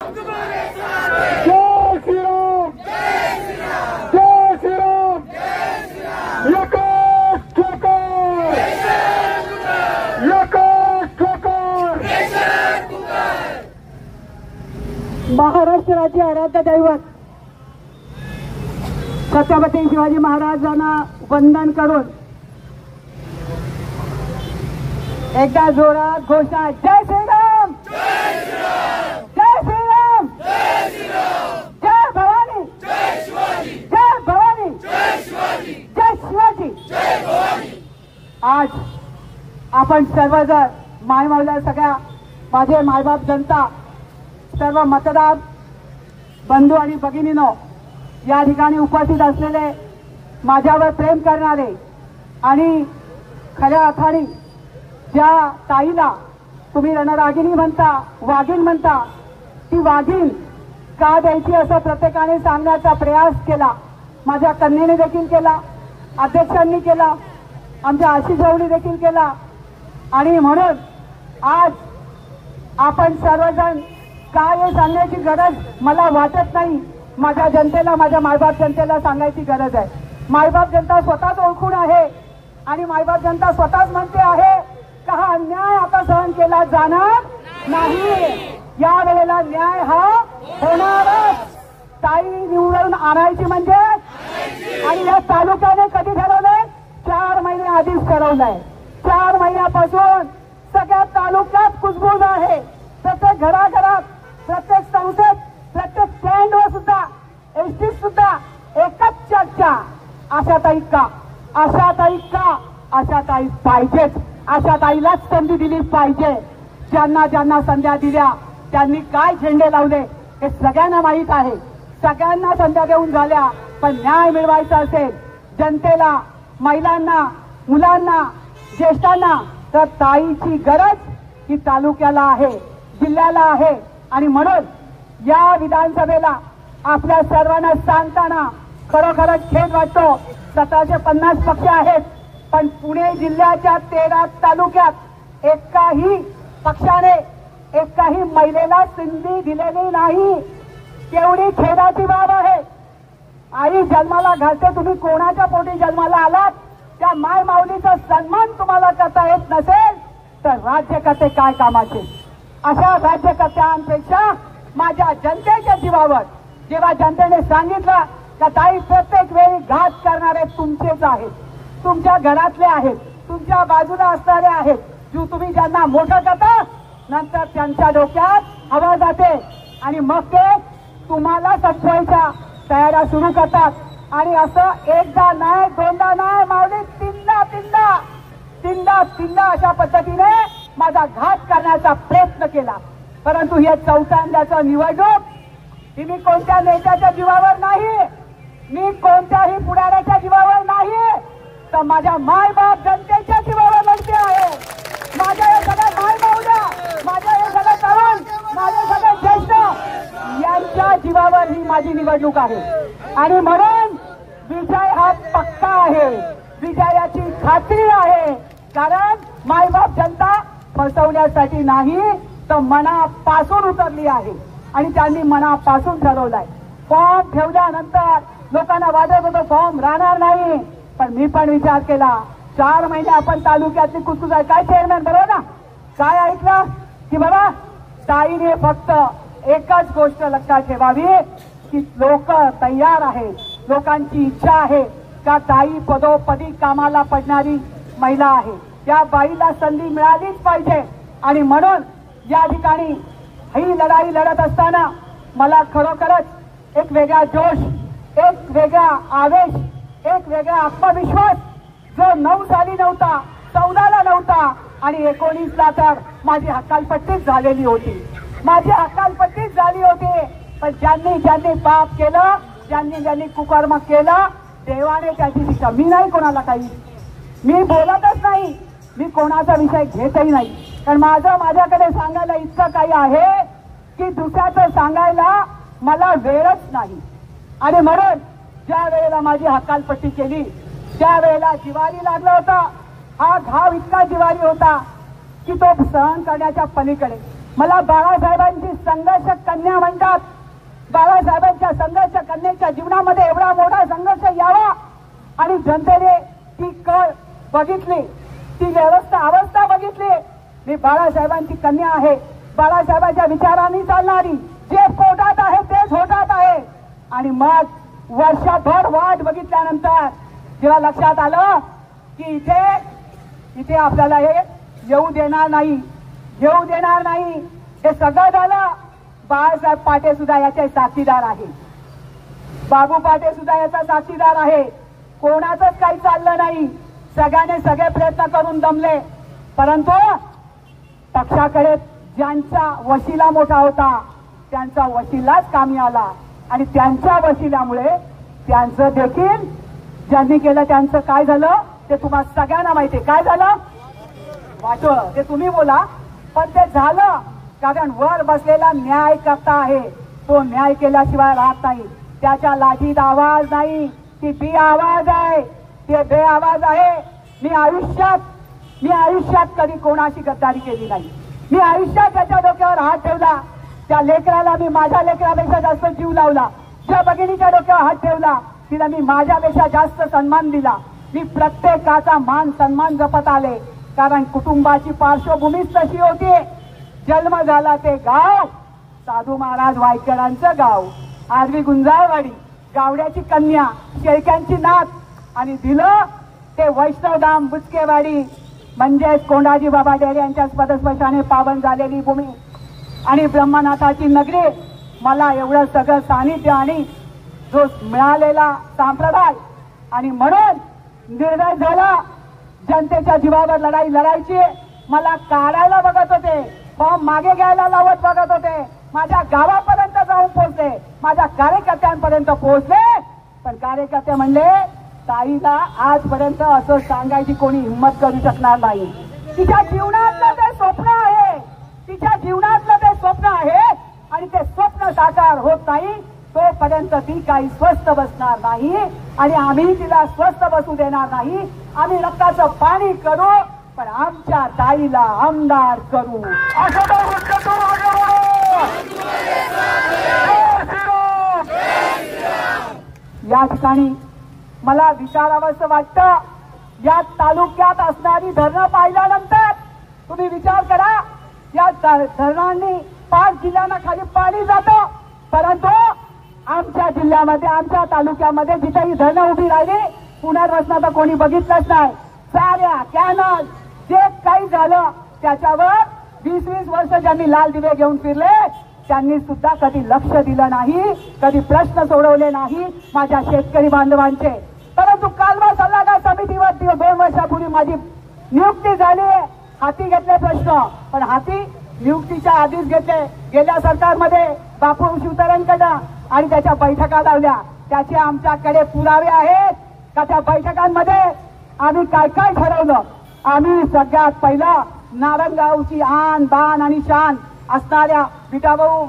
जय श्रीराम, जय श्रीराम, यकास ठोकर, यकास ठोकर। महाराष्ट्राचे आराध्य दैवत छत्रपती शिवाजी महाराजांना वंदन करून एकदा जोरात घोषणा, जय श्रीराम, जय श्रीराम, जय भवानी, जय भवानी, जय शिवाजी। आज आपण सर्वजण मायमावल्या सगळ्या माझे मायबाप जनता, सर्व मतदार बंधू आणि भगिनीनो, या ठिकाणी उपस्थित असलेले माझ्यावर प्रेम करणारे आणि खऱ्या अर्थाने ज्या ताईला तुम्ही रणरागिणी म्हणता, वाघीण म्हणता, ती वाघीण का द्यायची असं प्रत्येकाने सांगण्याचा प्रयास केला। माझ्या कन्येने देखील केला, अध्यक्षांनी केला, आमच्या आशिष भाऊनी देखील केला। आणि म्हणून आज आपण सर्वजण काय हे सांगण्याची गरज मला वाटत नाही। माझ्या जनतेला, माझ्या मायबाप जनतेला सांगायची गरज आहे। मायबाप जनता स्वतःच ओळखून आहे आणि मायबाप जनता स्वतःच म्हणते आहे का हा अन्याय आता सहन केला जाणार नाही। या वेळेला न्याय हा होणारच। ताई निवडून आणायची म्हणजे, आणि या तालुक्याने कधी ठरवलंय? 4 महिने आधीच ठरवलंय। 4 महिन्यापासून सगळ्या तालुक्यात कुजबूज आहे। प्रत्येक घराघरात, प्रत्येक संसद, प्रत्येक स्टँडवर सुद्धा, एसटी सुद्धा एकच चर्चा, आशाताई का, आशाताई का, आशाताई पाहिजेच, आशाताईलाच संधी दिली पाहिजे। ज्यांना ज्यांना संध्या दिल्या त्यांनी काय झेंडे लावले हे सगळ्यांना माहीत आहे। सगळ्यांना संध्या देऊन झाल्या, पण न्याय मिळवायचा असेल जनतेला, महिलांना, मुलांना, ज्येष्ठांना, तर ताईची गरज ही तालुक्याला आहे, जिल्ह्याला आहे। आणि म्हणून या विधानसभेला आपल्या सर्वांना सांगताना खरोखरच खेद वाटतो। 1750 पक्ष आहेत, पण पुणे जिल्ह्याच्या 13 तालुक्यात एकाही पक्षाने एकाही महिलेला संधी दिलेली नाही। केवढी खेदाची बाब आहे। आई जन्माला घालते, तुम्ही कोणाच्या पोटी जन्माला आलात? त्या माय माऊलीचा सन्मान तुम्हाला करता येत नसेल तर राज्यकर्ते काय कामाचे? अशा राज्यकर्त्यांपेक्षा माझ्या जनतेच्या जीवावर, जेव्हा जनतेने सांगितलं का ताई प्रत्येक वेळी घात करणारे तुमचेच आहेत, तुमच्या घरातले आहेत, तुमच्या बाजूला असणारे आहेत, जो तुम्ही ज्यांना मोठं करता, नंतर त्यांच्या डोक्यात हवा जाते आणि मग ते तुम्हाला सचवायच्या तयाऱ्या सुरू करतात। आणि असं एकदा नाही, दोनदा नाही, माऊली तीनदा अशा पद्धतीने माझा घात करण्याचा प्रयत्न केला। परंतु हे चौथ्यांदाचं निवडणूक ही मी कोणत्या नेत्याच्या जीवावर नाही, मी कोणत्याही पुढाऱ्याच्या जीवावर नाही, तर माझ्या मायबाप जनतेच्या जीवावर लढते आहे। माझ्या या सगळ्या माय माऊल्या, माझ्या हे सगळं तरुण, माझे सगळे ज्येष्ठ यांच्या जीवावर ही माझी निवडणूक आहे। आणि म्हणून विजय हा पक्का आहे, विजयाची खात्री आहे। कारण मायबाप जनता फसवण्यासाठी नाही तर मनापासून उतरली आहे आणि त्यांनी मनापासून ठरवलंय। फॉर्म ठेवल्यानंतर लोकांना वाटत होतं फॉर्म राहणार नाही, पण मी पण विचार केला 4 महिने आपण तालुक्यातली कुसकुस आहे काय चेअरमॅन, बरोबर ना? काय ऐकलं की बाबा ताईने फक्त एकच गोष्ट लक्षात ठेवावी की लोक तयार आहेत, लोकांची इच्छा आहे का ताई पदोपदी कामाला पडणारी महिला आहे, त्या बाईला संधी मिळालीच पाहिजे। आणि म्हणून या ठिकाणी ही लढाई लढत असताना मला खरोखरच एक वेगळा जोश, एक वेगळा आवेश, एक वेगळा आत्मविश्वास जो 9 साली नव्हता, 14ला नव्हता आणि 19ला तर माझी हकालपट्टीच झालेली होती, माझी हकालपट्टीच झाली होती। पण ज्यांनी ज्यांनी पाप केलं, ज्यांनी ज्यांनी कुकर्म केलं, देवाने त्याची शिक्षा, मी नाही कोणाला काही, मी बोलतच नाही, मी कोणाचा विषय घेतही नाही, कारण माझ्याकडे सांगायला इतकं काही आहे की दुसऱ्याचं सांगायला मला वेळच नाही। आणि म्हणून ज्या वेळेला माझी हकालपट्टी केली त्यावेळेला जिवारी लागला होता, हा घाव इतका जिवारी होता की तो सहन करण्याच्या पलीकडे। मला बाळासाहेबांची संघर्ष कन्या म्हणतात. बाळासाहेबांच्या संघर्ष कन्याच्या जीवनामध्ये एवढा मोठा संघर्ष यावा आणि जनतेने ती कळ बघितली, ती अवस्था बघितली. मी बाळासाहेबांची कन्या आहे. बाळासाहेबांच्या विचारांनी चालणारी, जे पोटात आहे तेच होटात आहे. आणि मग वर्षभर वाट बघितल्यानंतर जेव्हा लक्षात आलं की इथे आपल्याला हे येऊ देणार नाही, हे सगळं झालं. बाळासाहेब पाटे सुद्धा याचे साक्षीदार आहे, बाबू पाटे सुद्धा याचा साक्षीदार आहे. कोणाचंच काही चाललं नाही, सगळ्याने सगळे प्रयत्न करून दमले, परंतु पक्षाकडे ज्यांचा वशिला मोठा होता त्यांचा वशिलाच कामी आला. आणि त्यांच्या वशिल्यामुळे त्यांचं देखील ज्यांनी केलं त्यांचं काय झालं ते तुम्हाला सगळ्यांना माहिती. काय झालं वाटलं ते तुम्ही बोला, पण ते झालं कारण वर बसलेला न्याय करता आहे. तो न्याय केल्याशिवाय राहत नाही. त्याच्या लाठीत आवाज नाही, ती बी आवाज आहे, ते बे आवाज आहे. मी आयुष्यात कधी कोणाशी गद्दारी केली नाही. मी आयुष्यात त्याच्या डोक्यावर हात ठेवला, त्या लेकराला मी माझ्या लेकरापेक्षा जास्त जीव लावला. ज्या भगिनीच्या डोक्यावर हात ठेवला तिला मी माझ्यापेक्षा जास्त सन्मान दिला. मी प्रत्येकाचा मान सन्मान जपत आले, कारण कुटुंबाची पार्श्वभूमीच तशी होती. जन्म झाला ते गाव साधू महाराज वायकरांचं गाव, आरवी गुंजाळवाडी, गावड्याची कन्या, शेळक्यांची नात, आणि दिलं ते वैष्णवधाम बुचकेवाडी म्हणजेच कोंडाजी बाबा डेरे यांच्या पदस्पर्शाने पावन झालेली भूमी आणि ब्रह्मनाथाची नगरी. मला एवढं सगळं सानिध्य आणि जो मिळालेला संप्रदाय, आणि म्हणून निर्णय झाला जनतेच्या जीवावर लढाई लढायची. मला काढायला बघत होते, फॉर्म मागे घ्यायला लावत बघत होते, माझ्या गावापर्यंत जाऊन पोहोचले, माझ्या कार्यकर्त्यांपर्यंत पोहोचले. पण कार्यकर्ते म्हणले ताईला आजपर्यंत असं सांगायची कोणी हिंमत करू शकणार नाही. तिच्या जीवनातलं ते स्वप्न आहे, आणि ते स्वप्न साकार होत नाही तोपर्यंत ती काही स्वस्थ बसणार नाही. आणि आम्ही तिला स्वस्थ बसू देणार नाही. आम्ही रक्ताचं पाणी करू, पण आमच्या ताईला आमदार करू. या ठिकाणी मला विचारावंसं वाटतं, या तालुक्यात असणारी धरणं पाहिल्यानंतर तुम्ही विचार करा, या धरणांनी 5 जिल्ह्यांना खाली पाणी जातं, परंतु आमच्या जिल्ह्यामध्ये, आमच्या तालुक्यामध्ये जिथेही धरणं उभी राहिली पुनर्वसन तर कोणी बघितलंच नाही. साऱ्या कॅनल जे काही झालं त्याच्यावर 20-20 वर्ष ज्यांनी लाल दिवे घेऊन फिरले त्यांनी सुद्धा कधी लक्ष दिलं नाही, कधी प्रश्न सोडवले नाही माझ्या शेतकरी बांधवांचे. परंतु कालवा सल्लागार समितीवर 2 वर्षापूर्वी माझी नियुक्ती झाली. हाती घेतले प्रश्न, पण हाती नियुक्तीच्या आधीच घेतले. गेल्या सरकारमध्ये बापू शिवतरांकडं आणि त्याच्या बैठका लावल्या, त्याचे आमच्याकडे पुरावे आहेत का त्या बैठकांमध्ये आम्ही काय काय ठरवलं. आम्ही सगळ्यात पहिलं नारंगावची आन बान आणि शान असणाऱ्या विटाभाऊ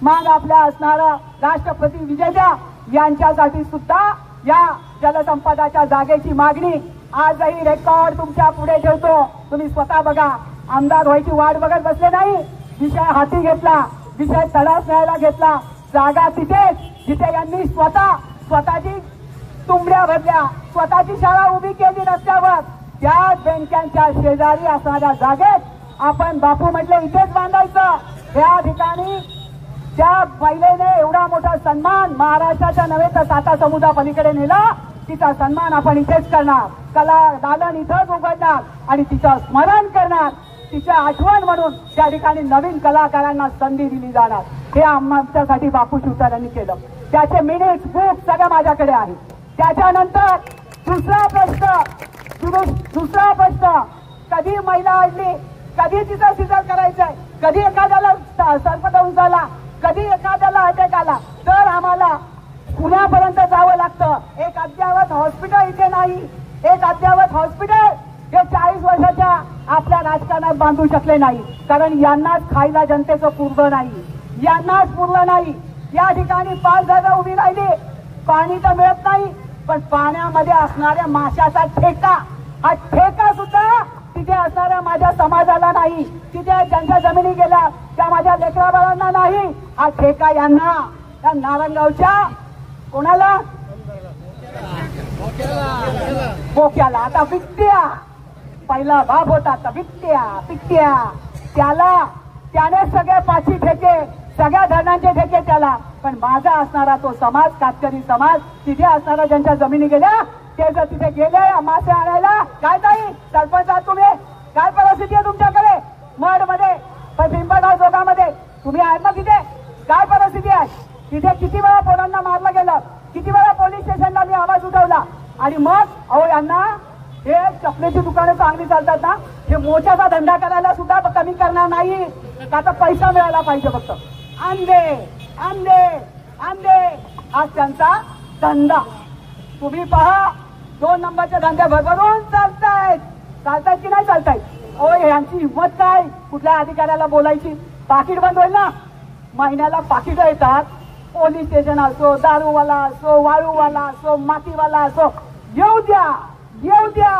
मान आपल्या असणाऱ्या राष्ट्रपती विजेत्या यांच्यासाठी सुद्धा या जलसंपदाच्या जागेची मागणी आजही रेकॉर्ड तुमच्या पुढे ठेवतो. तुम्ही स्वतः बघा. आमदार व्हायची वाट बघत बसले नाही, विषय हाती घेतला, विषय तडास न्यायला घेतला. जागा तिथेच जिथे यांनी स्वतःची तुंबड्या भरल्या, स्वतःची शाळा उभी केली रस्त्यावर, त्याच बँकांच्या शेजारी असणाऱ्या जागेत आपण बापू म्हटले इथेच बांधायचं. त्या ठिकाणी त्या महिलेने एवढा मोठा सन्मान महाराष्ट्राच्या नव्हे तर 7 समुद्रा पलीकडे नेला. तिचा सन्मान आपण इथेच करणार, कला दालन इथंच उघडणार आणि तिचं स्मरण करणार. तिच्या आठवण म्हणून त्या ठिकाणी नवीन कलाकारांना संधी दिली जाणार. हे आमच्यासाठी बापू शिवतार यांनी केलं. त्याचे मिनिट्स बुक सगळं माझ्याकडे आहे. त्याच्यानंतर दुसरा प्रश्न, कधी महिला अडली, कधी तिचं सिजर करायचंय, कधी एखाद्याला सर्पदंश झाला, कधी एखाद्याला अटॅक आला तर आम्हाला पुण्यापर्यंत जावं लागतं. एक अद्ययावत हॉस्पिटल इथे नाही. एक अद्ययावत हॉस्पिटल हे 40 वर्षाच्या आपल्या राजकारणात बांधू शकले नाही, कारण यांनाच खायला जनतेचं पुरलं नाही. या ठिकाणी 5 झाडं उभी राहिली, पाणी तर मिळत नाही, पण पाण्यामध्ये असणाऱ्या माशाचा ठेका, हा ठेका सुद्धा तिथे असणाऱ्या माझ्या समाजाला नाही. तिथे ज्यांच्या जमिनी गेल्या त्या माझ्या लेकरा बाळांना नाही, हा ठेका यांना, त्या नारायणगावच्या कोणाला बोक्याला, आता बिट्ट्या, पहिला बाप होता आता बिट्ट्या बिट्ट्या, त्याने सगळे 5 ठेके, सगळ्या धरणांचे ठेके त्याला. पण माझा असणारा तो समाज, कातकरी समाज, तिथे असणारा ज्यांच्या जमिनी गेल्या ते जर तिथे गेले मासे आणायला, काय नाही सरपंच आहात तुम्ही, काय परिस्थिती आहे तुमच्याकडे मड मध्ये पिंपळगाव जोगामध्ये तुम्ही आहेत ना, तिथे काय परिस्थिती आहे? तिथे किती वेळा पोरांना मारलं गेलं, किती वेळा पोलीस स्टेशनला मी आवाज उठवला. आणि मग अहो यांना हे चपलेची दुकानं चांगली चालतात ना, हे मोच्याचा धंदा करायला सुद्धा कमी करणार नाही, का तर पैसा मिळायला पाहिजे फक्त. आंदे हा त्यांचा धंदा. तुम्ही पहा 2 नंबरच्या धंद्या भरभरून चालतायत की नाही चालतायत? ओ यांची हिंमत काय कुठल्या अधिकाऱ्याला बोलायची? पाकिट बंद होईल ना, महिन्याला पाकिट येतात, पोलीस स्टेशन असो, दारूवाला असो, वाळूवाला असो, मातीवाला असो, येऊ द्या.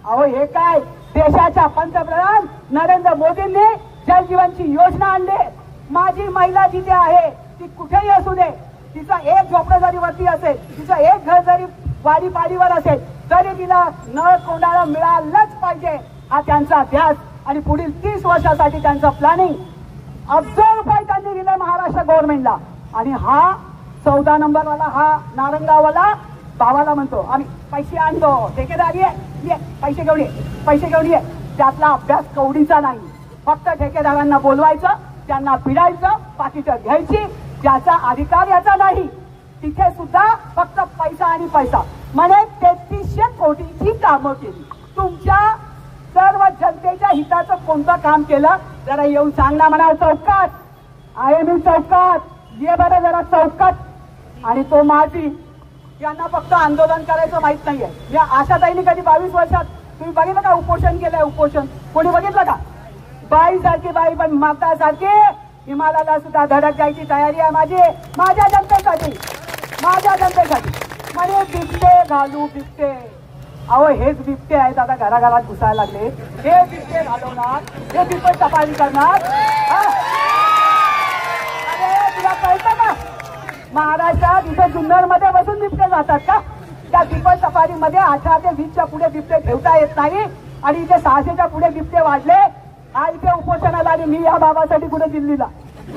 अहो हे काय, देशाच्या पंतप्रधान नरेंद्र मोदींनी जल जीवनची योजना आणली. माझी महिला जिथे आहे ती कुठेही असू दे, तिचा एक झोपडं जरी वरती असेल, तिचं एक घर जरी वाडी पाडीवर असेल, तरी तिला नळ कोंडाळा मिळालंच पाहिजे, हा त्यांचा ध्यास. आणि पुढील 30 वर्षासाठी त्यांचं प्लॅनिंग अब्ज रुपये त्यांनी दिले महाराष्ट्र गव्हर्नमेंटला. आणि हा 14 नंबरवाला, हा नारंगावाला भावाला म्हणतो आम्ही पैसे आणतो, ठेकेदारी आहे, पैसे घेऊन ये. त्यातला अभ्यास कवडीचा नाही, फक्त ठेकेदारांना बोलवायचं, त्यांना पिडायचं, पाकिटं घ्यायची, ज्याचा अधिकार याचा नाही. तिथे सुद्धा फक्त पैसा आणि पैसा. म्हणे 3300 कोटीची कामं केली. तुमच्या सर्व जनतेच्या हिताचं कोणतं काम केलं जरा येऊन सांग ना म्हणा. चौकात आहे मी, चौकात ये बरं जरा चौकात. आणि तो माझी यांना फक्त आंदोलन करायचं माहित नाहीये. या आशाताईंनी कधी 22 वर्षात तुम्ही बघितलं का उपोषण केलंय? उपोषण कोणी बघितलं का? बाई सारखी बाई, पण मातासारखी हिमालयाला सुद्धा धडक द्यायची तयारी आहे माझी, माझ्या जनतेसाठी. म्हणजे बिबटे घालू बिबटे. अहो हेच बिबटे आहेत आता घराघरात घुसायला लागले. हे बिबटे घालवणार, हे बिबटे तपासणी करणार. अरे तुला कळतं का महाराष्ट्रात इथे जुन्नर मध्ये बसून बिबटे जातात का? त्या बिबट सफारीमध्ये 18 ते 20च्या पुढे बिबटे ठेवता येत नाही, आणि इथे 600च्या पुढे बिबटे वाढले. हा इथे उपोषणाला आणि मी या बाबासाठी कुठे दिल्लीला.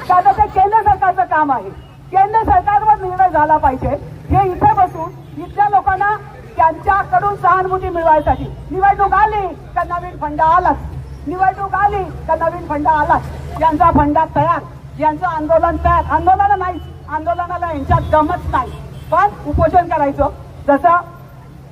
आता ते केंद्र सरकारचं काम आहे, केंद्र सरकारवर निर्णय झाला पाहिजे. हे इथे बसून इथल्या लोकांना त्यांच्याकडून सहानुभूती मिळवायसाठी निवडणूक आली का नवीन फंड आलाच, निवडणूक आली का नवीन फंड आलाच. यांचा फंडा तयार, यांचं आंदोलन तयार. आंदोलन नाही, आंदोलनाला यांच्यात दमच नाही, पण उपोषण करायचं. जसं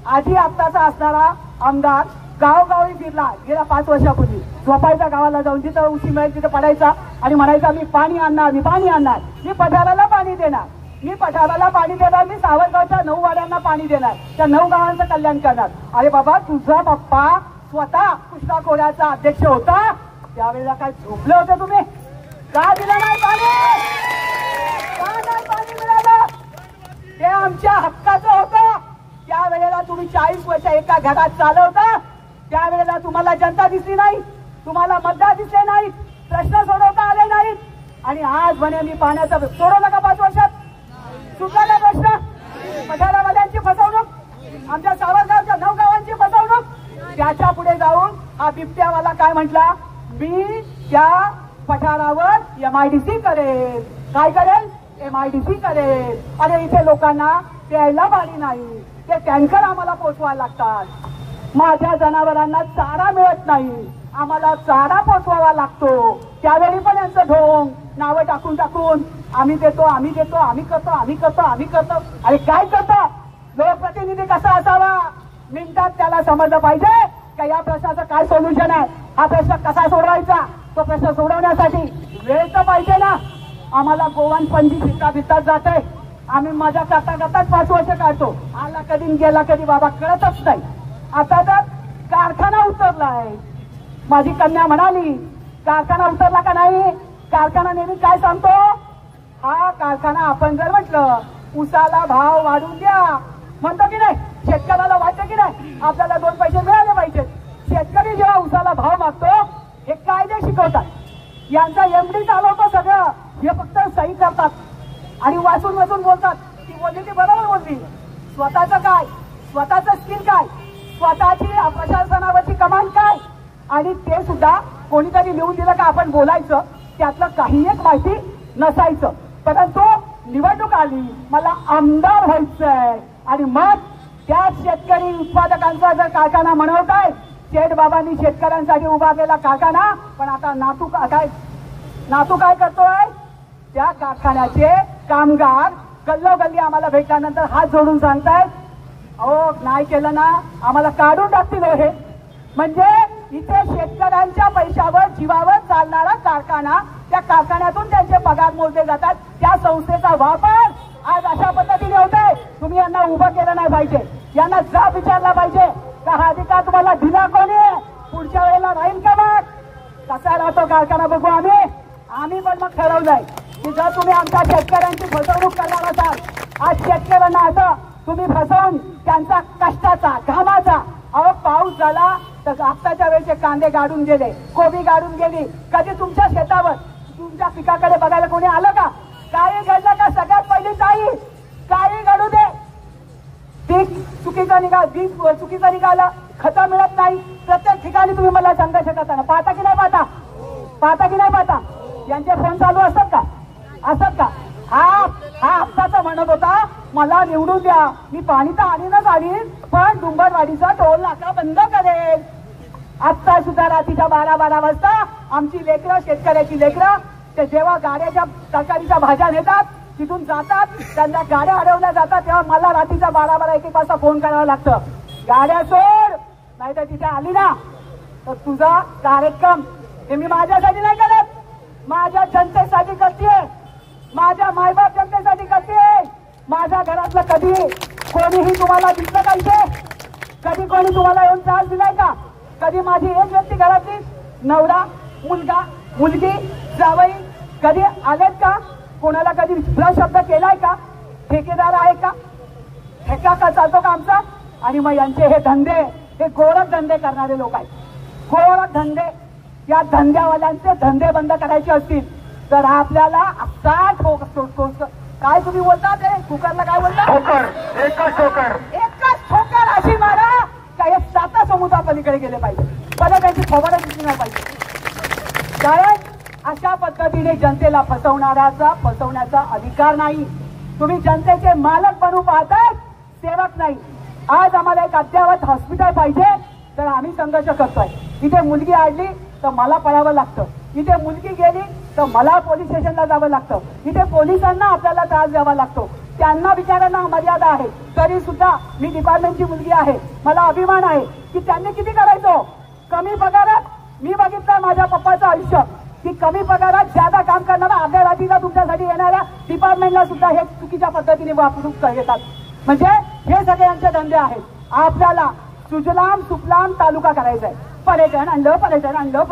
आधी आत्ताचा असणारा आमदार गावोगावी फिरला गेल्या 5 वर्षापूर्वी, झोपायचा गावाला जाऊन, जिथं उशी मिळेल तिथं पडायचा आणि म्हणायचा मी पाणी आणणार, मी पठाराला पाणी देणार, मी सावरगावच्या 9 वाड्यांना पाणी देणार, त्या 9 गावांचं कल्याण करणार. अरे बाबा तुझा बाप्पा स्वतः कृष्णा खोऱ्याचा अध्यक्ष होता, त्यावेळेला काय झोपले होते तुम्ही? का दिलं नाही पाणी? का नाही पाणी मिळालं? ते आमच्या हक्काचं होतं. त्यावेळेला तुम्ही 40 वर्ष एका घरात चालवता, त्यावेळेला तुम्हाला जनता दिसली नाही, तुम्हाला मतदार दिसले नाहीत, प्रश्न सोडवता आले नाहीत. आणि आज म्हणे मी पाण्याचा सोडवलं का 5 वर्षात? सुटला ना प्रश्न? पठारावाल्यांची फसवणूक, आमच्या सावरगावच्या 9 गावांची फसवणूक. त्याच्या पुढे जाऊन हा बिबट्यावाला काय म्हटला? मी त्या पठारावर MIDC करेल. काय करेल? MIDC करेल. अरे इथे लोकांना प्यायला पाणी नाही, ते टँकर आम्हाला पोचवायला लागतात. माझ्या जनावरांना चारा मिळत नाही, आम्हाला चारा पोचवावा लागतो. त्यावेळी पण यांचं ढोंग नावं टाकून आम्ही देतो, आम्ही करतो. अरे काय करतो? लोकप्रतिनिधी कसा असावा? मिनिटात त्याला समजलं पाहिजे का या प्रश्नाचं काय सोल्युशन आहे, हा प्रश्न कसा सोडवायचा. तो प्रश्न सोडवण्यासाठी वेळ तर पाहिजे ना. आम्हाला गोवानपंजी भितात जात आहे, आम्ही मजा करताच 5 वर्ष काढतो. आला कधी गेला कधी बाबा कळतच नाही. आता तर कारखाना उतरलाय. माझी कन्या म्हणाली कारखाना उतरला का नाही? कारखाना नेहमी काय सांगतो? हा कारखाना आपण जर म्हटलं उसाला भाव वाढून द्या म्हणतो की नाही? शेतकऱ्याला वाटतं की नाही आपल्याला 2 पैसे मिळाले पाहिजेत. शेतकरी जेव्हा उसाला भाव मागतो हे कायदे शिकवतात. यांचा एमडी चालवतो सगळं, हे फक्त सही करतात आणि वाचून वाचून बोलतात. ती बोलली ती बरोबर बोलली. स्वतःचं काय, स्वतःचं स्किल काय, स्वतःची प्रशासनावरची कमांड काय, आणि ते सुद्धा कोणीतरी लिहून दिलं का आपण बोलायचं, त्यातलं काही एक माहिती नसायचं. परंतु निवडणूक आली, मला आमदार व्हायचंय, आणि मग त्या शेतकरी उत्पादकांचा जर कारखाना म्हणवताय, शेठ बाबांनी शेतकऱ्यांसाठी उभारलेला कारखाना, पण आता नातू काय करतोय, त्या कारखान्याचे कामगार गल्लोगल्ली आम्हाला भेटल्यानंतर हात जोडून सांगतायत, अहो नाही केलं ना आम्हाला काढून टाकतील हे. म्हणजे इथे शेतकऱ्यांच्या पैशावर जीवावर चालणारा कारखाना, त्या कारखान्यातून त्यांचे पगार मोजले जातात, त्या संस्थेचा वापर आज अशा पद्धतीने होत आहे. तुम्ही यांना उभं केलं नाही पाहिजे, यांना जाब विचारला पाहिजे का हा अधिकार तुम्हाला दिला कोणी, पुढच्या वेळेला राहील का, मग कसा राहतो कारखाना बघू आम्ही पण मग ठरवलंय की जर तुम्ही आमच्या शेतकऱ्यांची फसवणूक करणार असाल, आज शेतकऱ्यांना असं तुम्ही फसवून त्यांचा कष्टाचा घामाचा, अहो पाऊस झाला तर आत्ताच्या वेळेचे कांदे गाडून गेले, कोबी गाडून गेली, कधी तुमच्या शेतावर तुमच्या पिकाकडे बघायला कोणी आलं का, काही घडलं का, सगळ्यात पहिली काही घडू दे, पीक चुकीचं निघाल, बीज चुकीचं निघालं, खतं मिळत नाही, प्रत्येक ठिकाणी तुम्ही मला संघर्ष करताना पाहता की नाही पाहता, यांचे फोन चालू असतात का, हा आत्ताचा म्हणत होता मला निवडून द्या, मी पाणी तर आणीनच आणीन, पण डुंबरवाडीचा टोल नाका बंद करेल. आत्ता सुद्धा रात्रीच्या 12 वाजता आमची लेकरं, शेतकऱ्याची लेकरं, ते जेव्हा गाड्याच्या तरकारीच्या भाज्या नेतात तिथून जातात, त्यांना गाड्या अडवल्या जातात, तेव्हा मला रात्रीच्या 12-1 वाजता फोन करावा लागतं, गाड्या सोड, नाही तर तिथे आली ना तर तुझा कार्यक्रम. हे मी माझ्यासाठी नाही करत, माझ्या जनतेसाठी करतेय, माझ्या मायबाप जनतेसाठी करतेय. माझ्या घरातलं कधी कोणीही तुम्हाला दिसलं का इथे, कधी कोणी तुम्हाला येऊन त्रास दिलाय का, कधी माझी एक व्यक्ती घरातली, नवरा, मुलगा, मुलगी, जावई कधी आलेत का, कोणाला कधी शब्द केलाय का, ठेकेदार आहे का, ठेका का चालतो का आमचा. आणि मग यांचे हे धंदे, हे गोरख धंदे करणारे लोक आहेत, गोरख धंदे, या धंद्यावाल्यांचे धंदे बंद करायचे असतील तर आपल्याला असा काय तुम्ही बोलता ते कुकरला काय बोलता, एकच ठोकर अशी मारा का हे 7 समुद्रा पलीकडे गेले पाहिजे, परत त्यांची खबर दिसली नाही पाहिजे. कारण अशा पद्धतीने जनतेला फसवण्याचा अधिकार नाही. तुम्ही जनतेचे मालक बनू पाहताय, सेवक नाही. आज आम्हाला एक अद्ययावत हॉस्पिटल पाहिजे तर आम्ही संघर्ष करतोय. इथे मुलगी आडली तर मला पळावं लागतं, इथे मुलगी गेली तर मला पोलीस स्टेशनला जावं लागतं, इथे पोलिसांना आपल्याला त्रास द्यावा लागतो, त्यांना बिचाऱ्यांना मर्यादा आहे. तरी सुद्धा मी डिपार्टमेंटची मुलगी आहे, मला अभिमान आहे की त्यांनी किती करायचो कमी पगारात. मी बघितलं माझ्या पप्पाचं आयुष्य की कमी पगारात ज्यादा काम करणारा अर्ध्या रात्रीला तुमच्यासाठी येणाऱ्या डिपार्टमेंटला सुद्धा हे चुकीच्या पद्धतीने वापरून येतात. म्हणजे हे सगळे आमचे धंदे आहेत. आपल्याला सुजलाम सुफलाम तालुका करायचा आहे. पर्यटन आणलं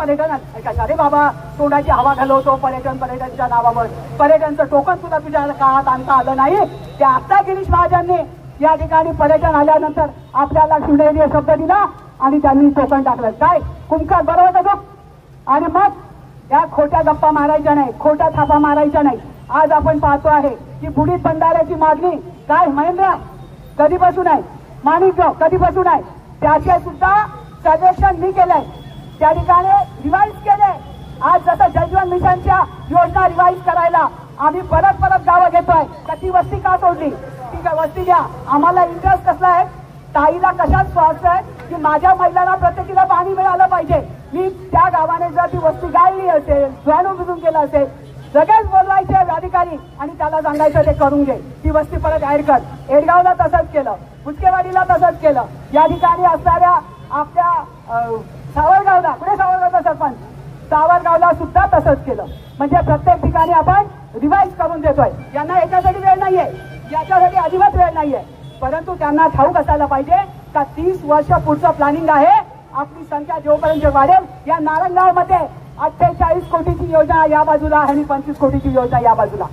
कशा रे बाबा, तोंडाची हवा घालवतो पर्यटनच्या नावावर. पर्यटनचं टोकन सुद्धा तुझ्या काळात आणता आलं नाही. ते आता गिरीश महाजनने या ठिकाणी पर्यटन आल्यानंतर आपल्याला शिवनेरी शब्द दिला आणि त्यांनी टोकन टाकलं. काय कुंकार बरोबर का? आणि मग या खोट्या गप्पा मारायच्या नाही, खोट्या थापा मारायच्या नाही. आज आपण पाहतो आहे की बुडीत बंधाऱ्याची मागणी काय महेंद्र कधीपासून आहे, माणिकराव कधीपासून आहे, त्याचे सुद्धा सर्वेक्षण मी केलंय, त्या ठिकाणी रिवाईज केले. आज जसं जलजीवन मिशनच्या योजना रिवाईज करायला आम्ही परत गावं घेतोय. तर ती वस्ती का सोडली, ती वस्ती घ्या. आम्हाला इंटरेस्ट कसला आहे, ताईला कशात स्वार्थ आहे की माझ्या महिलांना प्रत्येकीला पाणी मिळालं पाहिजे. मी त्या गावाने जर ती वस्ती गाळली असेल, जाणून बुजून केलं असेल, सगळेच बोलवायचे अधिकारी आणि त्याला सांगायचं ते करून घे, ती वस्ती परत ऍड कर. एडगावला तसंच केलं, मुसकेवाडीला तसंच केलं. या ठिकाणी असणाऱ्या आपल्या सावरगावला, पुढे सावरगावचा सरपंच, सावरगावला सुद्धा तसंच केलं. म्हणजे प्रत्येक ठिकाणी आपण रिवाईज करून देतोय. यांना याच्यासाठी वेळ नाहीये, याच्यासाठी अजिबात वेळ नाहीये. परंतु त्यांना ठाऊक असायला पाहिजे का 30 वर्ष पुढचं प्लॅनिंग आहे. आपली संख्या जोपर्यंत वाढेल, या नारायणगाव मध्ये 48 कोटीची योजना या बाजूला आणि 25 कोटीची योजना या बाजूला,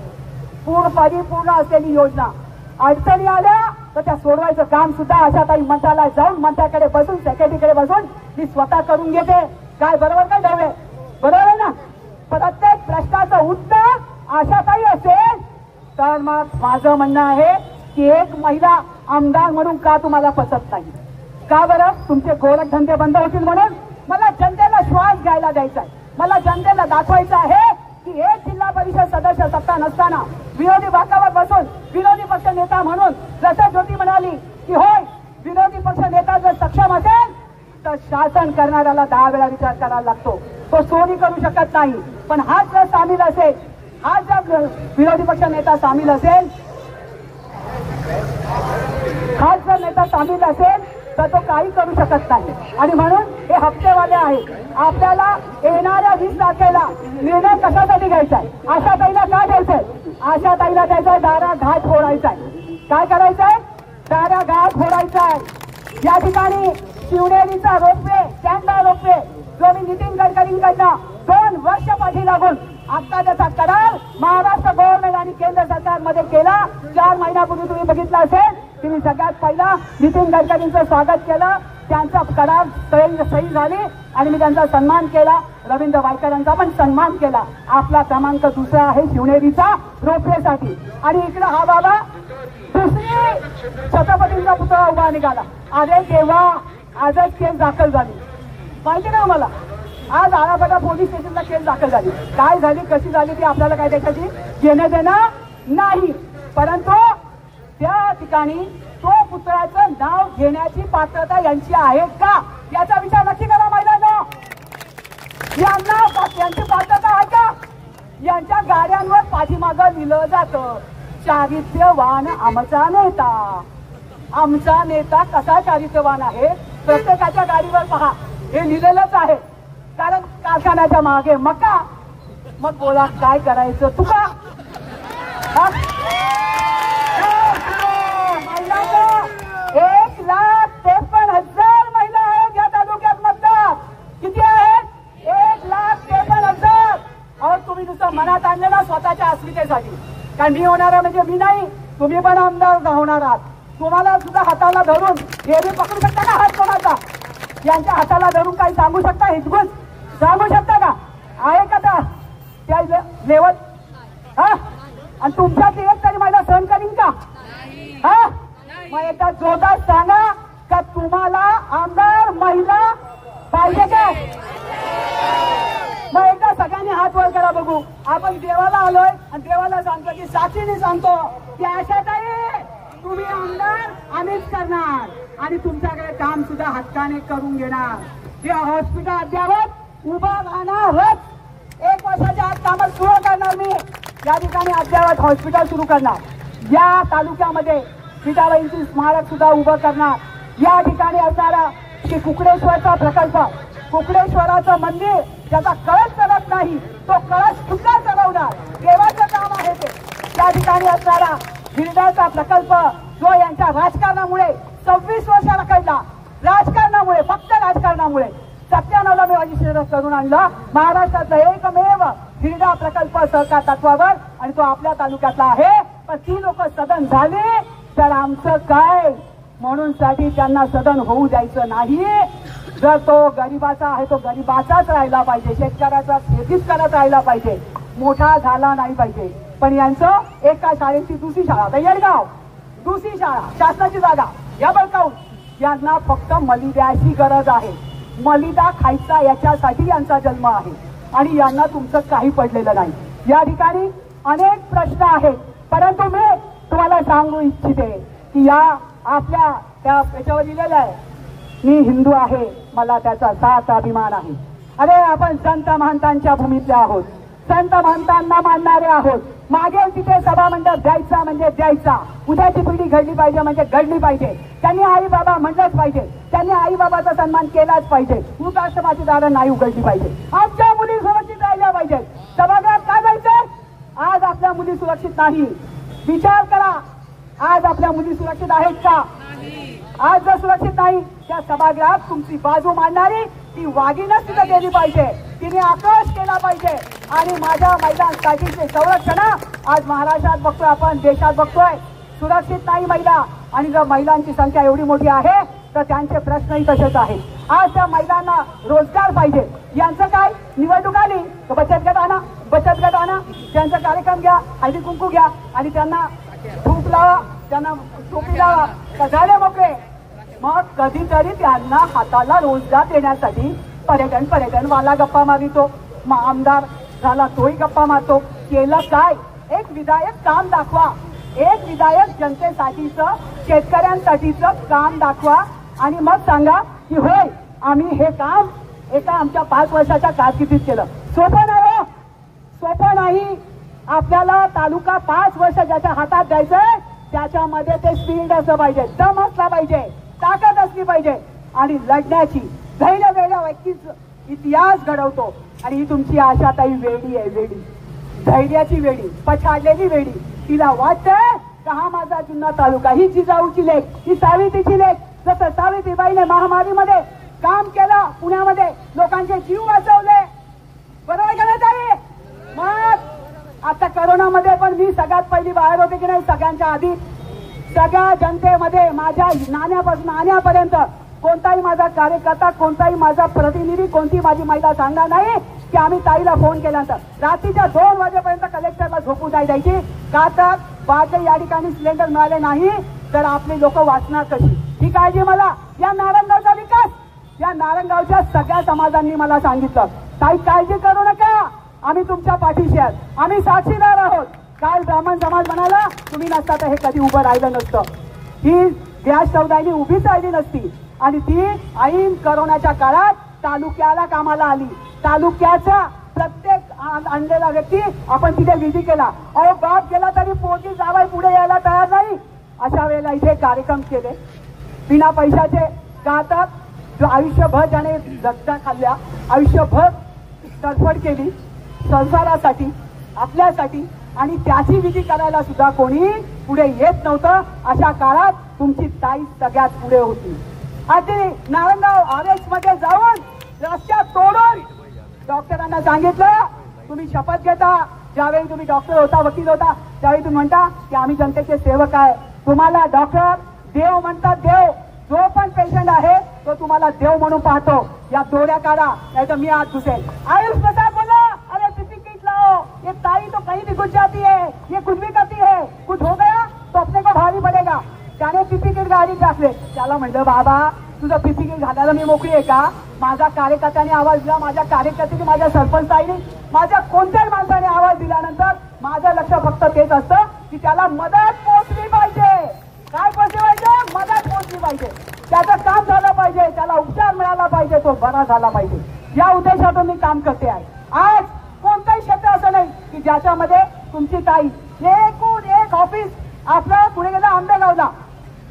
परिपूर्ण असलेली योजना. अडचणी आल्या तर त्या सोडवायचं काम सुद्धा आशाताई मंत्र्याला जाऊन मंत्र्याकडे बसून, सेक्रेटरीकडे बसून मी स्वतः करून घेते. काय बरोबर काय ढवळे, बरोबर आहे ना? प्रत्येक प्रश्नाचं उत्तर आशाताई असेल तर मग माझं म्हणणं आहे की एक महिला आमदार म्हणून का तुम्हाला पसंत नाही? का बरं? तुमचे गोरखधंदे बंद होतील म्हणून? मला जनतेला श्वास घ्यायला द्यायचा आहे. मला जनतेला दाखवायचं आहे की एक जिल्हा परिषद सदस्य सत्ता नसताना विरोधी बाकावर बसून विरोधी पक्ष नेता म्हणून जसं ज्योती म्हणाली की होय विरोधी पक्ष नेता जर सक्षम असेल तर शासन करणाऱ्याला 10 वेळा विचार करायला लागतो. तो चोरी करू शकत नाही. पण हाच जर सामील असेल, हाच जर विरोधी पक्ष नेता सामील असेल, हाच जर नेता सामील असेल तर तो काही करू शकत नाही. आणि म्हणून हे हप्तेवाले आहेत. आपल्याला येणाऱ्या 20 तारखेला निर्णय कशासाठी घ्यायचा आहे? आशाताईला काय द्यायचंय? आशाताईला द्यायचंय दारा घाट फोडायचा आहे. काय करायचंय? दारा घाट फोडायचा आहे. या ठिकाणी शिवनेरीचा रोपवे, स्टँडबाय रोपवे जो मी नितीन गडकरींकडनं 2 वर्ष पाठी लागून आता त्याचा करार महाराष्ट्र गव्हर्नमेंट आणि केंद्र सरकारमध्ये केला. 4 महिन्यापूर्वी तुम्ही बघितलं असेल की मी सगळ्यात पहिला नितीन गडकरींचं स्वागत केलं. त्यांचा करार सही झाली आणि मी त्यांचा सन्मान केला. रवींद्र वायकरांचा पण सन्मान केला. आपला क्रमांक 2 आहे शिवनेरीचा रोपवेसाठी. आणि इकडे हा बाबा दुसरी छत्रपतींचा पुतळा उभा निघाला. अरे देवा, आजच केस दाखल झाली. माहिती ना मला? आज आळापाडा पोलीस स्टेशनला केस दाखल झाली. काय झाली, कशी झाली ती आपल्याला काय त्याच्याशी घेणं देणं नाही. परंतु त्या ठिकाणी तो पुतळ्याचं नाव घेण्याची पात्रता यांची आहे का याचा विचार नक्की करा महिलांनो. यांची पात्रता आहे का? यांच्या गाड्यांवर पाठीमागं लिहिलं जातं चारित्र्यवान आमचा नेता. आमचा नेता कसा चारित्र्यवान आहे? प्रत्येकाच्या गाडीवर पहा हे लिहिलेलंच आहे. कारण कारखान्याच्या मागे मका. मग बोला काय करायचं तुका? महिलांना 1,53,000 महिला आहेत या तालुक्यात मतदार. किती आहेत? 1,53,000. और तुम्ही नुसतं मनात आणलं ना स्वतःच्या अस्मितेसाठी. कारण मी होणार म्हणजे मी नाही, तुम्ही पण आमदार होणार आहात. तुम्हाला सुद्धा हाताला धरून हे बी पकडू शकता का हात कोणाचा? यांच्या हाताला धरून काही सांगू शकता? हिचकून सांगू शकता का? आहे का त्या लेवल? हा? आणि तुमच्यातली एक तरी महिला सहन करीन का? हा? मग एकदा जोरदार सांगा का तुम्हाला आमदार महिला पाहिजे का? मग एकदा सगळ्यांनी हात वर करा बघू. आपण देवाला आलोय आणि देवाला सांगतो की साक्षीने सांगतो की आशाताई तुम्ही आमदार आम्हीच करणार आणि तुमच्याकडे काम सुद्धा हक्काने करून घेणार. हे हॉस्पिटल अद्यावत उभा राहणारच. 1 वर्षाच्या आत कामात सुरू करणार मी. या ठिकाणी अद्यावत हॉस्पिटल सुरू करणार. या तालुक्यामध्ये सीताबाईंची स्मारक सुद्धा उभं करणार. या ठिकाणी असणारा श्री कुकडेश्वरचा प्रकल्प, कुकडेश्वराचं मंदिर ज्याचा कळस चढत नाही तो कळस सुद्धा चढवणार. देवाचं काम आहे ते. त्या ठिकाणी असणारा हिरड्याचा प्रकल्प जो यांच्या राजकारणामुळे 26 वर्षाला कळला. राजकारणामुळे, फक्त राजकारणामुळे 97ला मी रजिस्टर करून आणलं. महाराष्ट्रातलं एकमेव हिरडा प्रकल्प सहकार तत्वावर आणि तो आपल्या तालुक्यातला आहे. पण ती लोक सदन झाली तर आमचं काय? म्हणून साठी त्यांना सदन होऊ द्यायचं नाही. जर तो गरिबाचा आहे तो गरिबाचाच राहिला पाहिजे. शेतकऱ्याचा शेतीच करत राहिला पाहिजे. मोठा झाला नाही पाहिजे. पण यांचं एका शाळेची दुसरी शाळा, येडगाव दुसरी शाळा, शासनाची जागा या बळकावून यांना फक्त मलिद्याची गरज आहे. मलिदा खायचा याच्यासाठी यांचा जन्म आहे आणि यांना तुमचं काही पडलेलं नाही. या ठिकाणी अनेक प्रश्न आहेत. परंतु मी तुम्हाला सांगू इच्छिते की या आपल्या त्या याच्यावर लिहिलेलं आहे मी हिंदू आहे, मला त्याचा साथ अभिमान आहे. अरे आपण संत महंतांच्या भूमीतले आहोत. संत महंतांना मानणारे आहोत. मागेल तिथे सभा मंडप द्यायचा म्हणजे द्यायचा. उद्याची पिढी घडली पाहिजे म्हणजे घडली पाहिजे. त्यांनी आई बाबा म्हणलंच पाहिजे. त्यांनी आई बाबाचा सन्मान केलाच पाहिजे. वृद्धाश्रमाची दारं नाही उघडली पाहिजे. आमच्या मुली सुरक्षित राहिल्या पाहिजेत. सभागृहात का जायचं? आज आपल्या मुली सुरक्षित नाही. विचार करा, आज आपल्या मुली सुरक्षित आहेत का? आज जर सुरक्षित नाही त्या सभागृहात तुमची बाजू मांडणारी ती वाघीणच तिथं गेली पाहिजे. तिने आक्रोश केला पाहिजे. आणि माझ्या महिलांसाठीचे संरक्षण आज महाराष्ट्रात बघतोय, आपण देशात बघतोय. सुरक्षित नाही महिला. आणि जर महिलांची संख्या एवढी मोठी आहे तर त्यांचे प्रश्नही तसेच आहेत। आज त्या महिलांना रोजगार पाहिजे, यांचं काय निवडणूक आली तर बचत गट आणा, त्यांचा कार्यक्रम घ्या, हळदी कुंकू घ्या आणि त्यांना धूप लावा, त्यांना टोपी लावा, तर झाले मोकळे। मग कधीतरी त्यांना हाताला रोजगार देण्यासाठी पर्यटनवाला गप्पा मारितो, आमदार झाला तोही गप्पा मारतो। केलं काय? एक विधायक काम दाखवा, एक विधायक जनतेसाठीचं शेतकऱ्यांसाठीचं काम दाखवा आणि मग सांगा की होय आम्ही हे काम एका आमच्या 5 वर्षाच्या कारकिर्दीत केलं। सोपं नाही हो, सोपं नाही। आपल्याला तालुका 5 वर्ष ज्याच्या हातात द्यायचंय त्याच्यामध्ये ते स्पीड असलं पाहिजे, दम असला पाहिजे, ताकद असली पाहिजे आणि लढण्याची धैर्य वेगळ्या व्यक्तीच इतिहास घडवतो। आणि ही तुमची आशाताई वेडी आहे, वेडी, धैर्याची वेडी, पछाडलेली वेडी। तिला वाटतंय का हा माझा जुन्नर तालुका, ही जिजाऊची लेक, ही सावित्रीची लेक। जसं सावित्रीबाईने महामारीमध्ये काम केलं, पुण्यामध्ये लोकांचे जीव वाचवले, बरोबर का नाही? मग आता करोनामध्ये पण मी सगळ्यात पहिली बाहेर होते की नाही, सगळ्यांच्या आधी सगळ्या जनतेमध्ये माझ्या नाण्यापासून आण्यापर्यंत कोणताही माझा कार्यकर्ता, कोणताही माझा प्रतिनिधी, कोणती माझी महिला सांगणार नाही की आम्ही ताईला फोन केल्यानंतर रात्रीच्या 2 वाजेपर्यंत कलेक्टरला झोपू नाही द्यायची। का तर बाकी या ठिकाणी सिलेंडर मिळाले नाही तर आपली लोक वाचणार कशी, ही काळजी मला या नारायणगावचा विकास, या नारायणगावच्या सगळ्या समाजांनी मला सांगितलं, ताई काळजी करू नका, आम्ही तुमच्या पाठीशी आहोत, आम्ही साक्षीदार आहोत। काल ब्राह्मण समाज म्हणाला तुम्ही नसता तर हे कधी उभं राहिलं नसतं, ही गॅस सौदाईनी उभीच राहिली नसती आणि ती ऐन करोनाच्या काळात तालुक्याला कामाला आली। तालुक्याचा प्रत्येक आणलेला व्यक्ती आपण तिथे विधी केला। अहो बाप गेला तरी पोटी जावाय पुढे यायला तयार नाही, अशा वेळेला इथे कार्यक्रम केले बिना पैशाचे। का तर जो आयुष्यभर ज्याने जगता खाल्ल्या, आयुष्यभर तडफड केली संसारासाठी, आपल्यासाठी, आणि त्याची विधी करायला सुद्धा कोणी पुढे येत नव्हतं, अशा काळात तुमची ताई सगळ्यात पुढे होती। आधी नारायणगाव आरएक्स मध्ये जाऊन रस्त्यात तोडून डॉक्टरांना सांगितलं, तुम्ही शपथ घेता, ज्यावेळी तुम्ही डॉक्टर होता, वकील होता, त्यावेळी तुम्ही म्हणता की आम्ही जनतेचे सेवक आहे, तुम्हाला डॉक्टर देव म्हणतात, देव, जो पण पेशंट आहे तो तुम्हाला देव म्हणून पाहतो, या दोड्या काढा नाही तर मी आज घुसेल। आयुष प्रसाद बोला, अरे पीपी किट लाओ, ये ताई तो कहीं भी घुस जाती है, ये कुछ भी करती है, कुछ हो गया तो अपने को भारी पडेगा। त्याने पीपी किट गाडीत टाकले, त्याला म्हणलं बाबा तुझं पीपी किट घालायला मी मोकळी आहे का? माझ्या कार्यकर्त्याने आवाज दिला, माझ्या कार्यकर्त्याने, माझ्या सरपंचाईने, माझ्या कोणत्याही माणसाने आवाज दिल्यानंतर माझं लक्ष फक्त तेच असतं की त्याला मदत पोहोचली पाहिजे। काय पोहोचली पाहिजे? मदत पोहोचली पाहिजे, त्याचं काम झालं पाहिजे, त्याला उपचार मिळाला पाहिजे, तो बरा झाला पाहिजे, या उद्देशातून मी काम करते आहे। आज कोणताही क्षेत्र असं नाही की ज्याच्यामध्ये तुमची ताई एकूण एक ऑफिस आपलं पुढे गेलं आंबेगावला,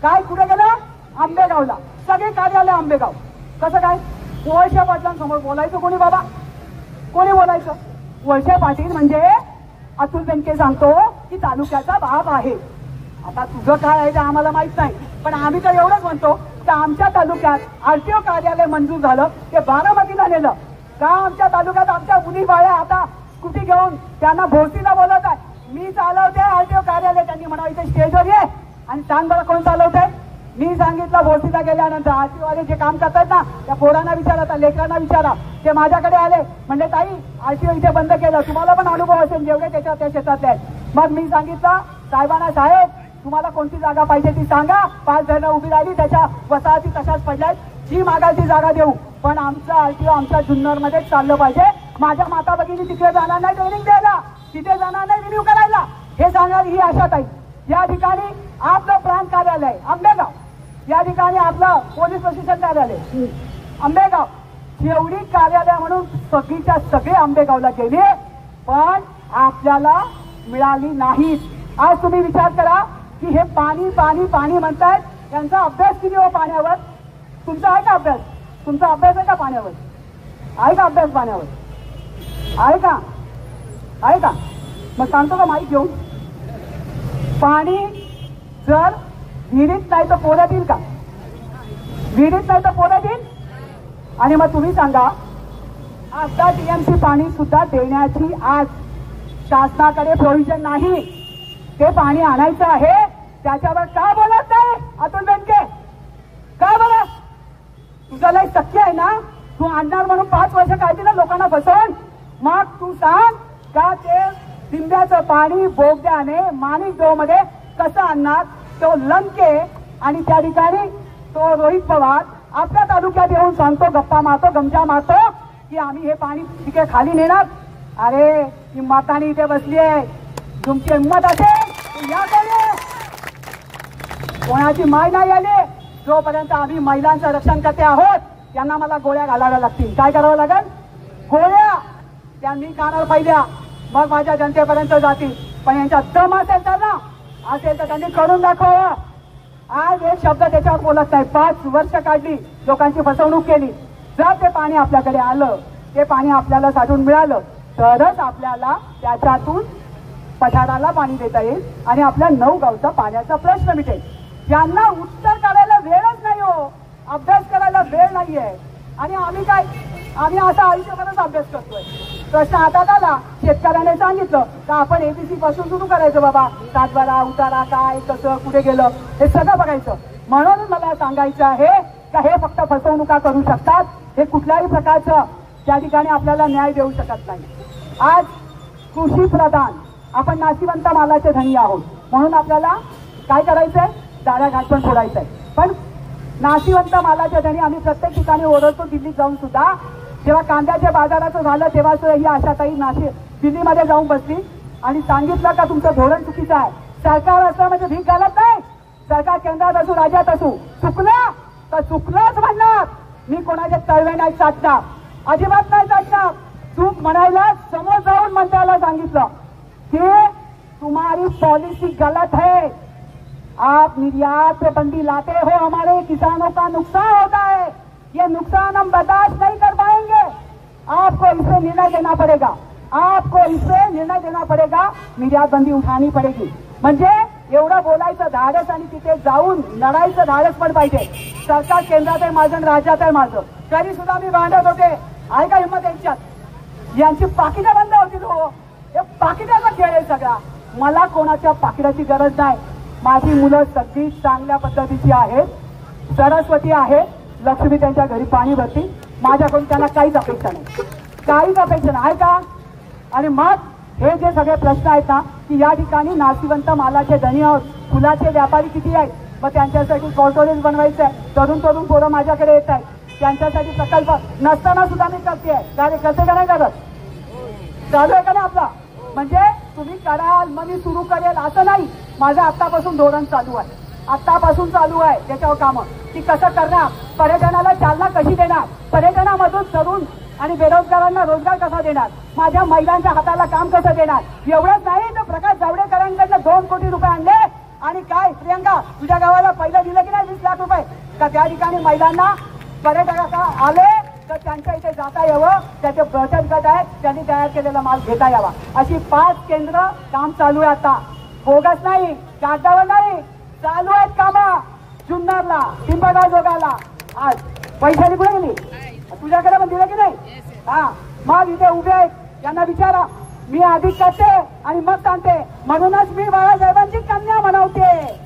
काय कुठे गेलं? आंबेगावला, सगळे कार्यालय आंबेगाव। कसं काय? वळसे पाटलांसमोर बोलायचं कोणी बाबा? कोणी बोलायचं? वळसे पाटील म्हणजे अतुल बेनके सांगतो की तालुक्याचा बाप आहे। आता तुझं काय आहे ते आम्हाला माहित नाही, पण आम्ही तर एवढंच म्हणतो की आमच्या तालुक्यात आरटीओ कार्यालय मंजूर झालं, ते बारामतीला नेलं का? आमच्या तालुक्यात आमच्या मुली बाळ्या आता स्कूटी घेऊन त्यांना भोसरीला बोलवत आहे, मी चालवते आरटीओ कार्यालय, त्यांनी म्हणा इथे स्टेजवर ये आणि सांग बरं कोण चालवतंय? मी सांगितलं भोसरीला गेल्यानंतर आरटीओ वाले जे काम करतात ना, त्या पोरांना विचारा, त्या लेकरांना विचारा, ते माझ्याकडे आले, म्हणले ताई आरटीओ इथे बंद केलं, तुम्हाला पण अनुभव असेल जेवढे त्या क्षेत्रातले आहेत। मग मी सांगितलं साहेबांना, साहेब तुम्हाला कोणती जागा पाहिजे ती सांगा, 5 जण उभी राहिली, त्याच्या वसाहती तशाच पडल्यात, जी मागाल ती जागा देऊ, पण आमचं आरटीओ आमच्या जुन्नरमध्येच चाललं पाहिजे। माझ्या माता भगिनी तिकडे जाणार नाही ट्रेनिंग द्यायला, तिथे जाणार नाही रिन्यू करायला, हे सांगणारी ही आशाताई। या ठिकाणी आपलं प्रांत कार्यालय आंबेगाव, या ठिकाणी आपलं पोलीस प्रशासन कार्यालय आंबेगाव, जेवढी कार्यालय म्हणून सगळीच्या सगळे आंबेगावला गेले, पण आपल्याला मिळाली नाहीत। आज तुम्ही विचार करा की हे पाणी पाणी पाणी म्हणतायत, त्यांचा अभ्यास किती हो पाण्यावर? तुमचा आहे का अभ्यास? तुमचा अभ्यास आहे का पाण्यावर? आहे का अभ्यास पाण्यावर? आहे का? आहे का? मग सांगतो का माहिती घेऊन, पाणी जर विहिरीत नाही तर पोऱ्यात येईल का? विहिरीत नाही तर पोऱ्यात येईल? आणि मग तुम्ही सांगा, आता टीएमसी पाणी सुद्धा देण्याची आज शासनाकडे प्रोव्हिजन नाही, ते पाणी आणायचं आहे, त्याच्यावर का बोलत नाही अतुल बेनके? का बोलत? तुझं लय शक्य आहे ना, तू आणणार म्हणून 5 वर्ष काढली ना लोकांना फसवून. मग तू सांग का ते लिंब्याचं पाणी बोगद्याने माणिकडोह मध्ये कसं आणणार. तो लंके आणि त्या ठिकाणी तो रोहित पवार आपल्या तालुक्यात येऊन सांगतो, गप्पा मारतो, गमजा मारतो की आम्ही हे पाणी तिकडे खाली नेणार. अरे ही मातानी इथे बसली आहे, तुमची हिंमत असेल या करे. कोणाची माय नाही आली. जोपर्यंत आम्ही महिलांचं रक्षण करते आहोत त्यांना मला गोळ्या घालाव्या लागतील. काय करावं लागेल? गोळ्या त्यांनी खाणार पहिल्या, मग माझ्या जनतेपर्यंत जातील. पण यांचा दम असेल तर ना, असेल तर त्यांनी करून दाखवावं. आज एक शब्द त्याच्यावर बोलत नाही. 5 वर्ष काढली, लोकांची फसवणूक केली. जर ते पाणी आपल्याकडे आलं, ते पाणी आपल्याला साठून मिळालं तरच आपल्याला त्याच्यातून पठाराला पाणी देता येईल आणि आपल्या 9 गावचा पाण्याचा प्रश्न मिटेल. ज्यांना उत्तर काढायला वेळच नाही हो, अभ्यास करायला वेळ नाहीये. आणि आम्ही असा आयुष्यभरच अभ्यास करतोय. प्रश्न हातात आला, शेतकऱ्याने सांगितलं तर आपण एबीसी पासून सुरू करायचं. बाबा सातबारा उतारा काय कसं कुठे गेलं हे सगळं बघायचं. म्हणून मला सांगायचं आहे का हे फक्त फसवणुका करू शकतात, हे कुठल्याही प्रकारचं त्या ठिकाणी आपल्याला न्याय देऊ शकत नाही. आज कृषी प्रधान आपण नाशिवंत मालाचे धनी आहोत, म्हणून आपल्याला काय करायचंय? जाळ्या घाट पण फोडायचंय. पण नाशिवंत मालाचे धनी आम्ही प्रत्येक ठिकाणी ओरडतो. दिल्लीत जाऊन सुद्धा जेव्हा कांद्याच्या बाजाराचं झालं तेव्हा सुद्धा ही आशाताई दिल्लीमध्ये जाऊन बसली आणि सांगितलं का तुमचं धोरण चुकीचं आहे. सरकार असलं म्हणजे भीक घालत नाही. सरकार केंद्रात असू राज्यात असू, चुकलं तर चुकलंच म्हणणार. मी कोणाचे तळवे नाही चाटणार, अजिबात नाही चाटणार. चूक म्हणायला समोर जाऊन मंत्र्याला सांगितलं की तुम्हारी पॉलिसी गलत है, आप निर्यात पे बंदी लाते हो, हमारे किसानों का नुकसान होता है, ये नुकसान हम बर्दाश्त नहीं कर पाएंगे. आपको इससे निर्णय देना पड़ेगा, आपको इससे निर्णय देना पड़ेगा, निर्यात बंदी उठानी पड़ेगी. म्हणजे एवढं बोलायचं धाडस आणि तिथे जाऊन लढायचं धाडस पण पाहिजे. सरकार केंद्रात आहे माझं, राज्यात आहे माझं, तरी सुद्धा मी भांडत होते. आहे का हिंमत यांच्यात? यांची पाकिटं बंद होती. हे पाकिटाचा खेळ आहे सगळा. मला कोणाच्या पाकिटाची गरज नाही. माझी मुलं सगळी चांगल्या पद्धतीची आहेत, सरस्वती आहे, लक्ष्मी त्यांच्या घरी पाणी भरती. माझ्याकडून त्यांना काहीच अपेक्षा नाही, काहीच अपेक्षा नाही. आहे का? आणि मग हे जे सगळे प्रश्न आहेत ना की या ठिकाणी नाशिवंत मालाचे धनी आहोत, फुलाचे व्यापारी किती आहेत, मग त्यांच्यासाठी कॉर्पोरेट बनवायचं आहे. तरुण पोरं माझ्याकडे येत आहेत, त्यांच्यासाठी प्रकल्प नसताना सुद्धा मी करते. काय करते का नाही करत? चालू आहे का नाही आपला? म्हणजे तुम्ही कराल मग मी सुरू करेल असं नाही. माझं आत्तापासून धोरण चालू आहे, आत्तापासून चालू आहे त्याच्यावर कामं की कसं करणार, पर्यटनाला चालना कशी देणार, पर्यटनामधून तरुण आणि बेरोजगारांना रोजगार कसा देणार, माझ्या महिलांच्या हाताला काम कसं देणार. एवढंच नाही तर प्रकाश जावडेकरांकडनं 2 कोटी रुपये आणले. आणि काय प्रियंका, तुझ्या गावाला पहिलं दिलं की नाही 20 लाख रुपये? का त्या ठिकाणी महिलांना पर्यटक आले तर त्यांच्या इथे जाता यावं, त्याचे बचत गट आहेत त्यांनी तयार केलेला माल घेता यावा. अशी 5 केंद्र काम चालू आहे. आता बोगस नाही, कागदावर नाही, चालू आहेत कामं. जुन्नरला, पिंपळगाव जोगाला आज पैशाने कुठे गेली? तुझ्याकडे पण दिलं की नाही? हा, मग इथे उभे आहेत, त्यांना विचारा. मी आधी करते आणि मग सांगते. म्हणूनच मी बाळासाहेबांची कन्या म्हणवते.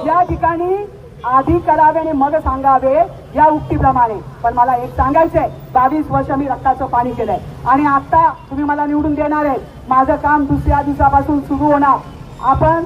या ठिकाणी आधी करावे आणि मग सांगावे या उक्तीप्रमाणे. पण मला एक सांगायचंय, 22 वर्ष मी रक्ताचं पाणी केलंय आणि आता तुम्ही मला निवडून देणार आहे. माझं काम दुसऱ्या दिवसापासून सुरू होणार. आपण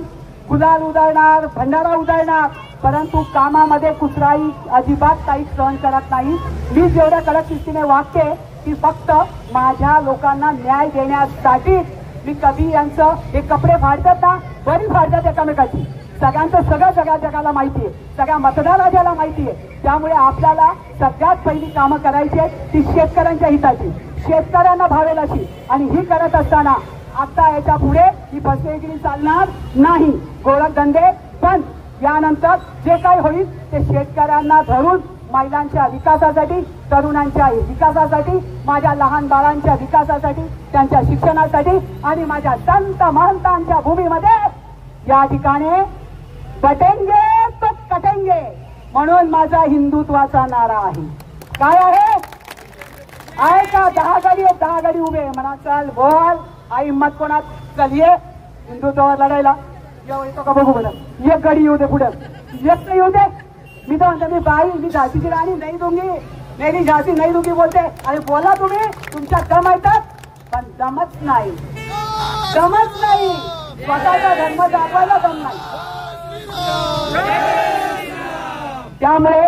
गुलाल उधळणार, भंडारा उधळणार, परंतु कामामध्ये कुठलाही अजिबात काही सहन करत नाही. मी जेवढ्या कडक शिस्तीने वागते ती फक्त माझ्या लोकांना न्याय देण्यासाठी. मी कधी यांचं हे कपडे फाडतात ना, बरी फाडतात एकामेकाची. सगळ्यांचं सगळ्या जगाला माहिती आहे, सगळ्या मतदाराला माहिती आहे. त्यामुळे आपल्याला सगळ्यात पहिली कामं करायची आहेत ती शेतकऱ्यांच्या हिताची, शेतकऱ्यांना भावेल अशी. आणि ही करत असताना आता याच्या पुढे ही फसवेगिरी चालणार नाही, गोरखधंदे पण. यानंतर जे काही होईल ते शेतकऱ्यांना धरून महिलांच्या विकासासाठी, तरुणांच्या विकासासाठी, माझ्या लहान बाळांच्या विकासासाठी, त्यांच्या शिक्षणासाठी आणि माझ्या संत महंतांच्या भूमीमध्ये या ठिकाणी बटेंगे तो कटेंगे म्हणून माझा हिंदुत्वाचा नारा आहे. काय आहे? आहे का? 10 गाडी आहे, 10 गाडी उभे म्हणा. चल बोल, आई हिम्मत कोणात? चल ये हिंदुत्वावर लढायला. येतो का बघू बरं. एक गडी येऊ दे पुढे, एक येऊ दे. मी तर म्हणतो मी बाई, मी झाशीची राणी नाही दूंगी, मेरी झाशी नाही दूंगी बोलते. आणि बोला तुम्ही, तुमच्या दम येतात पण दमच नाही, दमच नाही. स्वतःचा धर्म दाखवायला दम नाही. त्यामुळे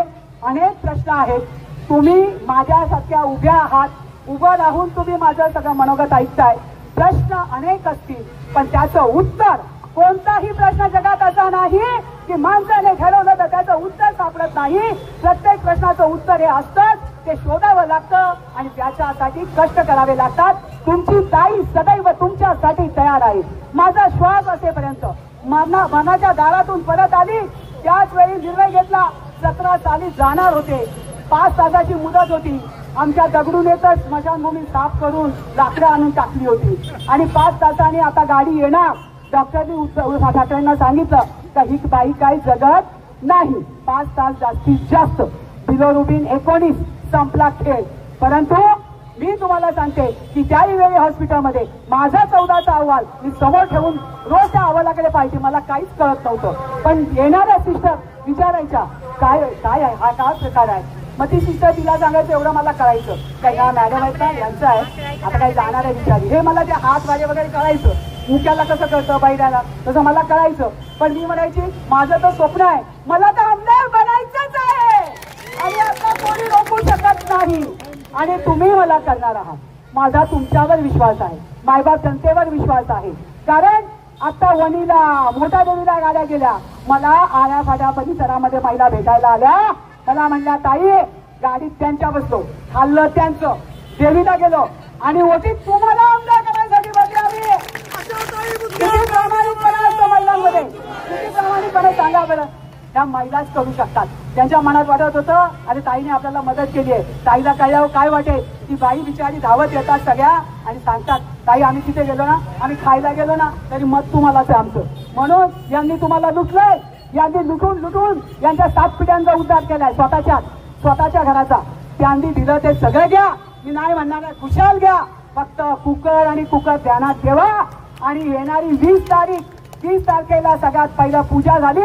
अनेक प्रश्न आहेत. तुम्ही माझ्यासारख्या उभ्या आहात, उभं राहून तुम्ही माझं सगळं मनोगत ऐकताय. प्रश्न अनेक असतील पण त्याचं उत्तर, कोणताही प्रश्न जगात असा नाही की माणसाने ठरवलं तर त्याचं उत्तर सापडत नाही. प्रत्येक प्रश्नाचं उत्तर हे असतंच, ते शोधावं लागतं आणि त्याच्यासाठी कष्ट करावे लागतात. तुमची ताई सदैव तुमच्यासाठी तयार आहे. माझा श्वास असेपर्यंत मनाच्या दारातून परत आली त्याच वेळी निर्णय घेतला. 17 साली जाणार होते, 5 तासाची मुदत होती. आमच्या दगडूनेच स्मशानभूमी साफ करून लाकडं आणून टाकली होती आणि 5 तासांनी आता गाडी येणार. डॉक्टरांनी सांगितलं का ही बाई काही जगत नाही, 5 तास जास्तीत जास्त. बिलोरुबिन 19 संपला खेळ. परंतु मी तुम्हाला सांगते की त्याही वेळी हॉस्पिटलमध्ये माझा 14चा अहवाल मी समोर ठेवून रोज त्या अहवालाकडे पाहिजे. मला काहीच कळत नव्हतं. पण येणाऱ्या सिस्टर विचारायच्या काय काय आहे, हा काय प्रकार आहे. मग ती सिस्टर तिला सांगायचं एवढं मला कळायचं काय, हा मॅडम आहेत ना यांचं आहे, आता काही जाणार आहे विचारी. हे मला ते हात वारे वगैरे कळायचं. मुख्याला कसं कळतं बाईला, तसं मला कळायचं. पण मी म्हणायची माझं तर स्वप्न आहे, मला तर आमदार बनायचंच आहे आणि आता कोणी रोखू शकत नाही. आणि तुम्ही मला करणार आहात. माझा तुमच्यावर विश्वास आहे, मायबाप जनतेवर विश्वास आहे. कारण आता वणीला मोठ्या देवीला गाड्या गेल्या, मला आळ्यापाड्या परिसरामध्ये महिला भेटायला आल्या. मला म्हणल्या ताई गाडीत त्यांच्या बसलो, खाल्लं त्यांचं, देवीला गेलो आणि ओटीत तुम्हाला आमदार करण्यासाठी बदलावी. किती प्रामाणिकपणा असतो महिलांमध्ये, किती प्रामाणिकपणे सांगा बरं. त्या महिलाच करू शकतात. त्यांच्या मनात वाटत होतं आणि ताईने आपल्याला मदत केली आहे. ताईला कळल्यावर काय वाटेल, ती बाई बिचारी धावत येतात सगळ्या आणि सांगतात ताई आम्ही तिथे गेलो ना, आम्ही खायला गेलो ना, तरी मत तुम्हालाच आहे आमचं. म्हणून यांनी तुम्हाला लुटलंय, यांनी लुटून लुटून यांच्या 7 पिढ्यांचा उद्धार केलाय स्वतःच्या घराचा. त्यांनी दिलं ते सगळं घ्या, मी नाही म्हणणार, खुशाल घ्या. फक्त कुकर आणि कुकर ध्यानात ठेवा. आणि येणारी 20 तारखेला सगळ्यात पहिलं पूजा झाली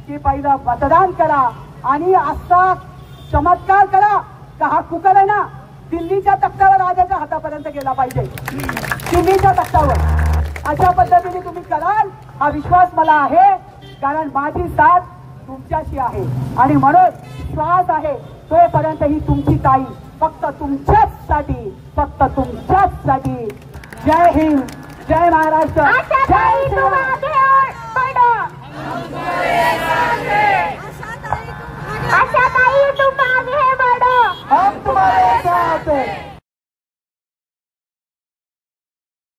की पहिलं मतदान करा आणि असा चमत्कार करा का हा कुकर आहे ना दिल्लीच्या तख्तावर राजाच्या हातापर्यंत गेला पाहिजे. दिल्लीच्या तख्तावर अशा पद्धतीने तुम्ही कराल हा विश्वास मला आहे. कारण माझी साथ तुमच्याशी आहे आणि म्हणून श्वास आहे तोपर्यंत ही तुमची ताई फक्त तुमच्याचसाठी, फक्त तुमच्याचसाठी. जय हिंद, जय महाराष्ट्र, जय श्रीराम. आशा ताई तुम आगे बढ़ो, हम तुम्हारे साथ हैं.